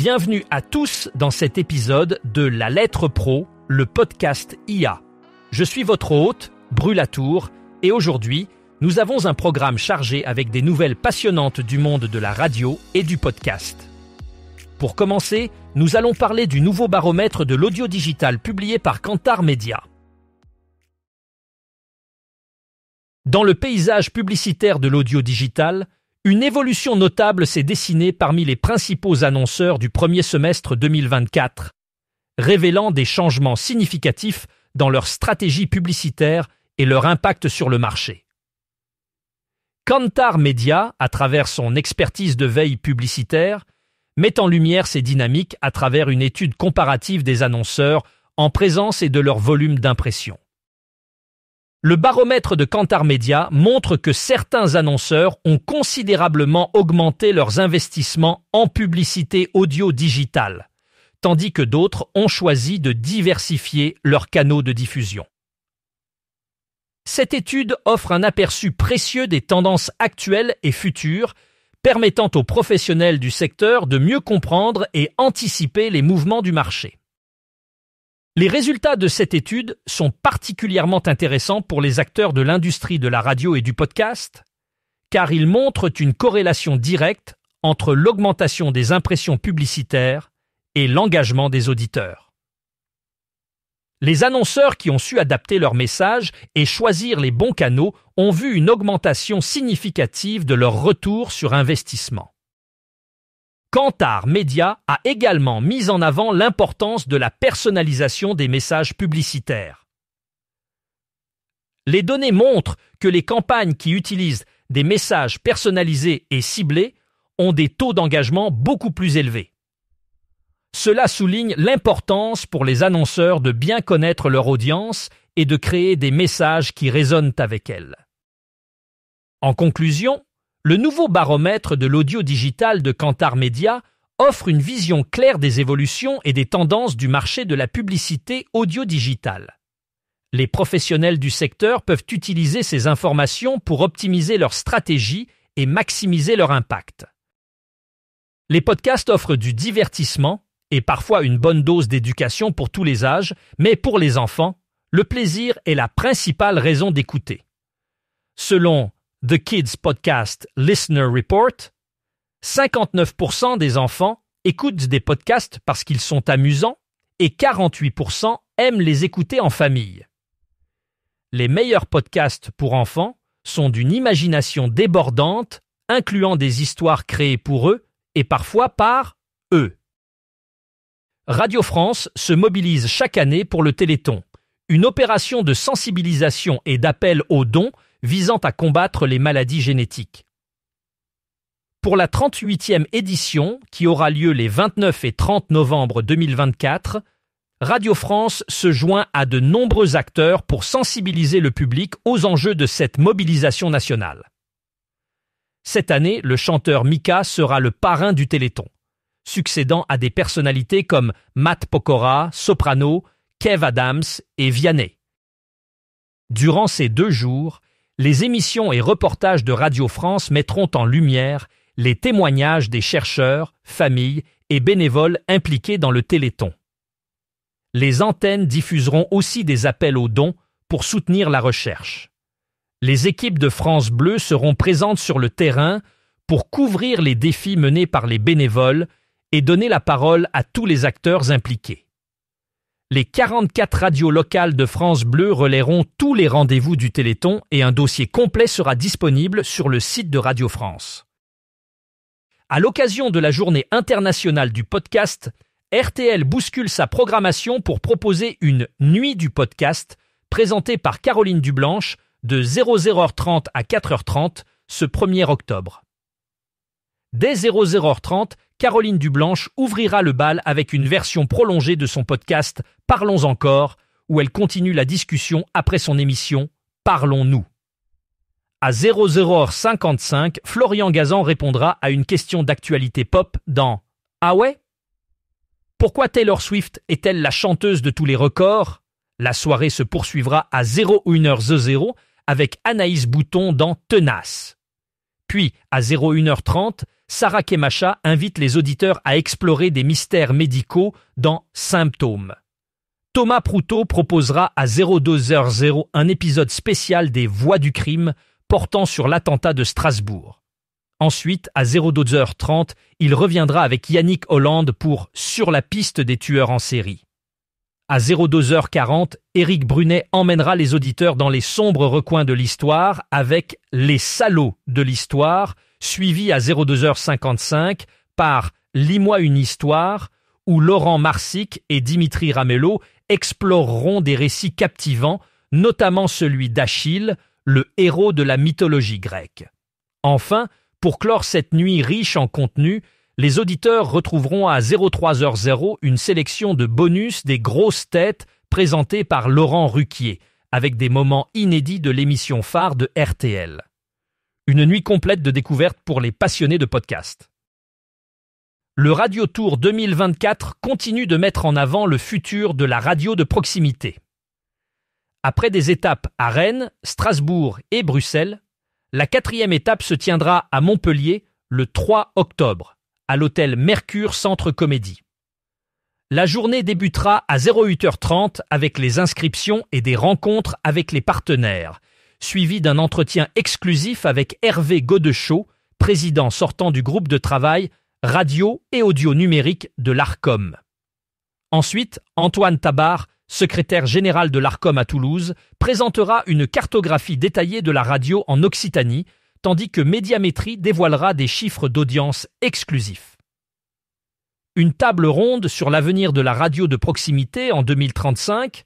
Bienvenue à tous dans cet épisode de La Lettre Pro, le podcast IA. Je suis votre hôte, Brulatour, et aujourd'hui, nous avons un programme chargé avec des nouvelles passionnantes du monde de la radio et du podcast. Pour commencer, nous allons parler du nouveau baromètre de l'audio digital publié par Kantar Media. Dans le paysage publicitaire de l'audio digital, une évolution notable s'est dessinée parmi les principaux annonceurs du premier semestre 2024, révélant des changements significatifs dans leur stratégie publicitaire et leur impact sur le marché. Kantar Media, à travers son expertise de veille publicitaire, met en lumière ces dynamiques à travers une étude comparative des annonceurs en présence et de leur volume d'impression. Le baromètre de Kantar Media montre que certains annonceurs ont considérablement augmenté leurs investissements en publicité audio digitale, tandis que d'autres ont choisi de diversifier leurs canaux de diffusion. Cette étude offre un aperçu précieux des tendances actuelles et futures, permettant aux professionnels du secteur de mieux comprendre et anticiper les mouvements du marché. Les résultats de cette étude sont particulièrement intéressants pour les acteurs de l'industrie de la radio et du podcast, car ils montrent une corrélation directe entre l'augmentation des impressions publicitaires et l'engagement des auditeurs. Les annonceurs qui ont su adapter leur message et choisir les bons canaux ont vu une augmentation significative de leur retour sur investissement. Kantar Media a également mis en avant l'importance de la personnalisation des messages publicitaires. Les données montrent que les campagnes qui utilisent des messages personnalisés et ciblés ont des taux d'engagement beaucoup plus élevés. Cela souligne l'importance pour les annonceurs de bien connaître leur audience et de créer des messages qui résonnent avec elle. En conclusion, le nouveau baromètre de l'audio digital de Kantar Media offre une vision claire des évolutions et des tendances du marché de la publicité audio digitale. Les professionnels du secteur peuvent utiliser ces informations pour optimiser leur stratégie et maximiser leur impact. Les podcasts offrent du divertissement et parfois une bonne dose d'éducation pour tous les âges, mais pour les enfants, le plaisir est la principale raison d'écouter. Selon The Kids Podcast Listener Report, 59% des enfants écoutent des podcasts parce qu'ils sont amusants et 48% aiment les écouter en famille. Les meilleurs podcasts pour enfants sont d'une imagination débordante, incluant des histoires créées pour eux et parfois par eux. Radio France se mobilise chaque année pour le Téléthon, une opération de sensibilisation et d'appel aux dons visant à combattre les maladies génétiques. Pour la 38e édition, qui aura lieu les 29 et 30 novembre 2024, Radio France se joint à de nombreux acteurs pour sensibiliser le public aux enjeux de cette mobilisation nationale. Cette année, le chanteur Mika sera le parrain du Téléthon, succédant à des personnalités comme Matt Pokora, Soprano, Kev Adams et Vianney. Durant ces 2 jours, les émissions et reportages de Radio France mettront en lumière les témoignages des chercheurs, familles et bénévoles impliqués dans le Téléthon. Les antennes diffuseront aussi des appels aux dons pour soutenir la recherche. Les équipes de France Bleu seront présentes sur le terrain pour couvrir les défis menés par les bénévoles et donner la parole à tous les acteurs impliqués. Les 44 radios locales de France Bleu relaieront tous les rendez-vous du Téléthon et un dossier complet sera disponible sur le site de Radio France. À l'occasion de la journée internationale du podcast, RTL bouscule sa programmation pour proposer une nuit du podcast présentée par Caroline Dublanche de 00h30 à 4h30 ce 1er octobre. Dès 00h30, Caroline Dublanche ouvrira le bal avec une version prolongée de son podcast Parlons encore, où elle continue la discussion après son émission Parlons-nous. À 00h55, Florian Gazan répondra à une question d'actualité pop dans Ah ouais ? Pourquoi Taylor Swift est-elle la chanteuse de tous les records ? La soirée se poursuivra à 01h00 avec Anaïs Bouton dans Tenace. Puis, à 01h30, Sarah Kemacha invite les auditeurs à explorer des mystères médicaux dans Symptômes. Thomas Proutot proposera à 02h00 un épisode spécial des Voix du crime portant sur l'attentat de Strasbourg. Ensuite, à 02h30, il reviendra avec Yannick Hollande pour Sur la piste des tueurs en série. À 02h40, Éric Brunet emmènera les auditeurs dans les sombres recoins de l'histoire avec Les salauds de l'histoire, suivi à 02h55 par Lis-moi une histoire, où Laurent Marsic et Dimitri Ramello exploreront des récits captivants, notamment celui d'Achille, le héros de la mythologie grecque. Enfin, pour clore cette nuit riche en contenu, les auditeurs retrouveront à 03h00 une sélection de bonus des grosses têtes présentées par Laurent Ruquier, avec des moments inédits de l'émission phare de RTL. Une nuit complète de découvertes pour les passionnés de podcast. Le Radio Tour 2024 continue de mettre en avant le futur de la radio de proximité. Après des étapes à Rennes, Strasbourg et Bruxelles, la 4e étape se tiendra à Montpellier le 3 octobre, à l'hôtel Mercure Centre Comédie. La journée débutera à 08h30 avec les inscriptions et des rencontres avec les partenaires, suivi d'un entretien exclusif avec Hervé Godeschaux, président sortant du groupe de travail radio et audio numérique de l'Arcom. Ensuite, Antoine Tabar, secrétaire général de l'Arcom à Toulouse, présentera une cartographie détaillée de la radio en Occitanie, tandis que Médiamétrie dévoilera des chiffres d'audience exclusifs. Une table ronde sur l'avenir de la radio de proximité en 2035,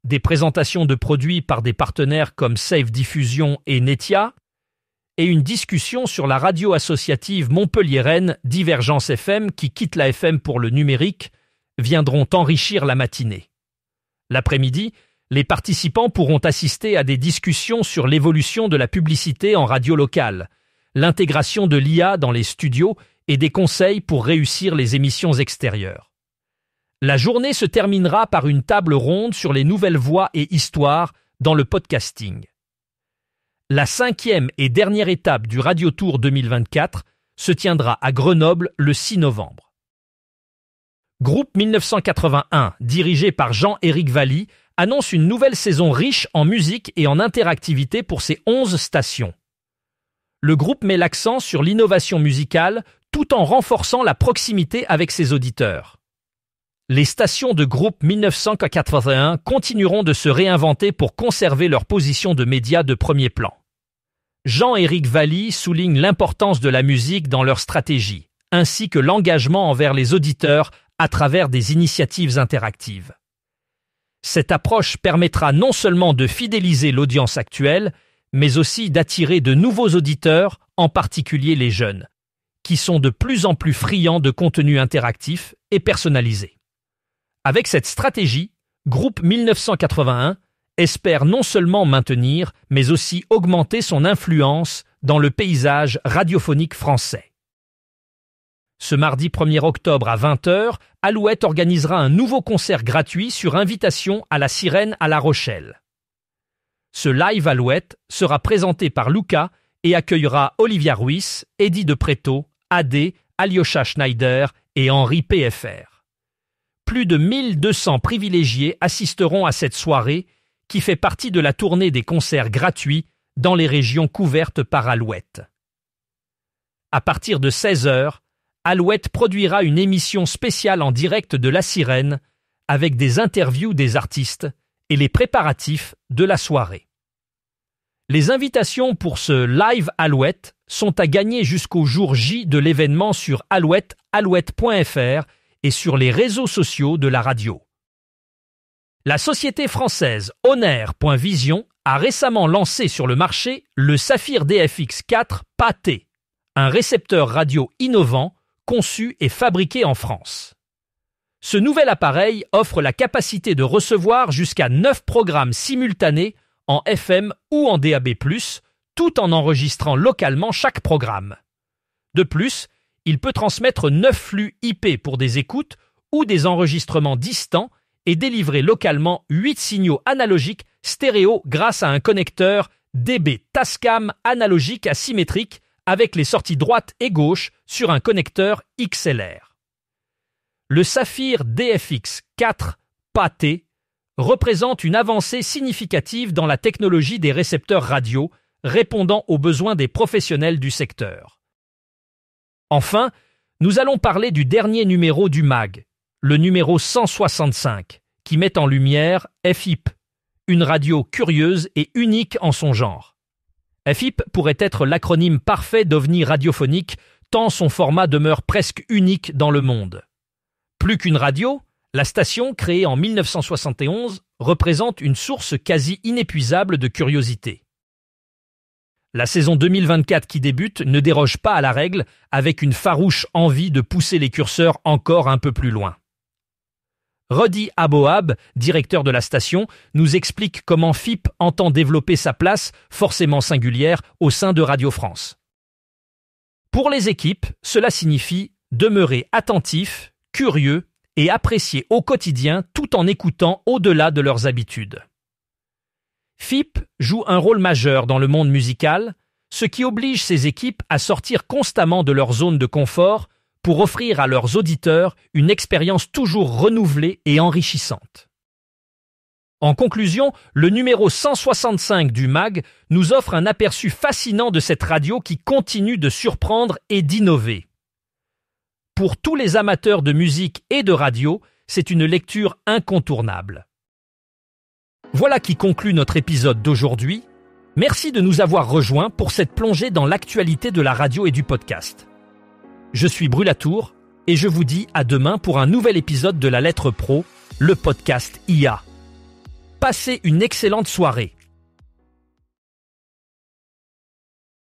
des présentations de produits par des partenaires comme Safe Diffusion et Netia, et une discussion sur la radio associative montpelliéraine Divergence FM qui quitte la FM pour le numérique, viendront enrichir la matinée. L'après-midi, les participants pourront assister à des discussions sur l'évolution de la publicité en radio locale, l'intégration de l'IA dans les studios et des conseils pour réussir les émissions extérieures. La journée se terminera par une table ronde sur les nouvelles voies et histoires dans le podcasting. La 5e et dernière étape du Radio Tour 2024 se tiendra à Grenoble le 6 novembre. Groupe 1981, dirigé par Jean-Éric Valli, annonce une nouvelle saison riche en musique et en interactivité pour ses 11 stations. Le groupe met l'accent sur l'innovation musicale tout en renforçant la proximité avec ses auditeurs. Les stations de Groupe 1981 continueront de se réinventer pour conserver leur position de médias de premier plan. Jean-Éric Valli souligne l'importance de la musique dans leur stratégie, ainsi que l'engagement envers les auditeurs à travers des initiatives interactives. Cette approche permettra non seulement de fidéliser l'audience actuelle, mais aussi d'attirer de nouveaux auditeurs, en particulier les jeunes, qui sont de plus en plus friands de contenus interactifs et personnalisés. Avec cette stratégie, Groupe 1981 espère non seulement maintenir, mais aussi augmenter son influence dans le paysage radiophonique français. Ce mardi 1er octobre à 20h, Alouette organisera un nouveau concert gratuit sur invitation à la Sirène à La Rochelle. Ce live Alouette sera présenté par Luca et accueillera Olivia Ruiz, Eddie de Pretto, AD, Alyosha Schneider et Henri PFR. Plus de 1200 privilégiés assisteront à cette soirée qui fait partie de la tournée des concerts gratuits dans les régions couvertes par Alouette. À partir de 16h, Alouette produira une émission spéciale en direct de La Sirène avec des interviews des artistes et les préparatifs de la soirée. Les invitations pour ce live Alouette sont à gagner jusqu'au jour J de l'événement sur alouette.fr et sur les réseaux sociaux de la radio. La société française Oner.vision a récemment lancé sur le marché le Saphir DFX4 PAT, un récepteur radio innovant conçu et fabriqué en France. Ce nouvel appareil offre la capacité de recevoir jusqu'à 9 programmes simultanés en FM ou en DAB+, tout en enregistrant localement chaque programme. De plus, il peut transmettre 9 flux IP pour des écoutes ou des enregistrements distants et délivrer localement 8 signaux analogiques stéréo grâce à un connecteur DB Tascam analogique asymétrique avec les sorties droite et gauche sur un connecteur XLR. Le Saphir DFX 4 PAT représente une avancée significative dans la technologie des récepteurs radio, répondant aux besoins des professionnels du secteur. Enfin, nous allons parler du dernier numéro du MAG, le numéro 165, qui met en lumière FIP, une radio curieuse et unique en son genre. FIP pourrait être l'acronyme parfait d'OVNI radiophonique, tant son format demeure presque unique dans le monde. Plus qu'une radio, la station, créée en 1971, représente une source quasi inépuisable de curiosité. La saison 2024 qui débute ne déroge pas à la règle, avec une farouche envie de pousser les curseurs encore un peu plus loin. Rodi Aboab, directeur de la station, nous explique comment FIP entend développer sa place, forcément singulière, au sein de Radio France. Pour les équipes, cela signifie demeurer attentif, curieux et apprécier au quotidien tout en écoutant au-delà de leurs habitudes. FIP joue un rôle majeur dans le monde musical, ce qui oblige ces équipes à sortir constamment de leur zone de confort pour offrir à leurs auditeurs une expérience toujours renouvelée et enrichissante. En conclusion, le numéro 165 du MAG nous offre un aperçu fascinant de cette radio qui continue de surprendre et d'innover. Pour tous les amateurs de musique et de radio, c'est une lecture incontournable. Voilà qui conclut notre épisode d'aujourd'hui. Merci de nous avoir rejoints pour cette plongée dans l'actualité de la radio et du podcast. Je suis Brulatour et je vous dis à demain pour un nouvel épisode de La Lettre Pro, le podcast IA. Passez une excellente soirée.